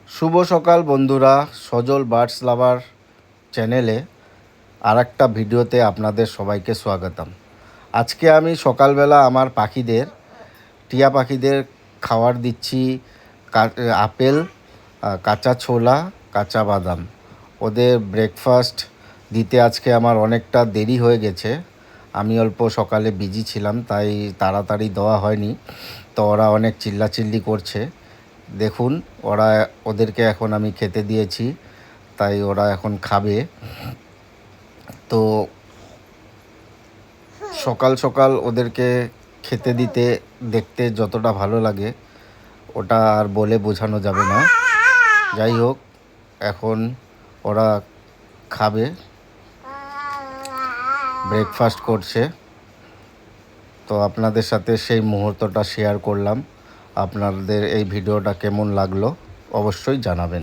শুভ সকাল বন্ধুরা, সজল বার্ডস লাভার চ্যানেলে আরেকটা ভিডিওতে আপনাদের সবাইকে স্বাগতম। আজকে আমি সকালবেলা আমার টিয়া পাখিদের খাবার দিচ্ছি আপেল, কাঁচা ছোলা, কাঁচা বাদাম। ওদের ব্রেকফাস্ট দিতে আজকে আমার অনেকটা দেরি হয়ে গেছে। আমি অল্প সকালে বিজি ছিলাম, তাই তাড়াতাড়ি দেওয়া হয়নি। তো ওরা অনেক চিল্লাচিল্লি করছে। দেখুন, ওদেরকে এখন আমি খেতে দিয়েছি, তাই ওরা এখন খাবে। তো সকাল সকাল ওদেরকে খেতে দিতে দেখতে যতটা ভালো লাগে ওটা আর বলে বোঝানো যাবে না। যাই হোক, এখন ওরা খাবে, ব্রেকফাস্ট করছে। তো আপনাদের সাথে সেই মুহূর্তটা শেয়ার করলাম। আপনাদের এই ভিডিওটা কেমন লাগলো অবশ্যই জানাবেন।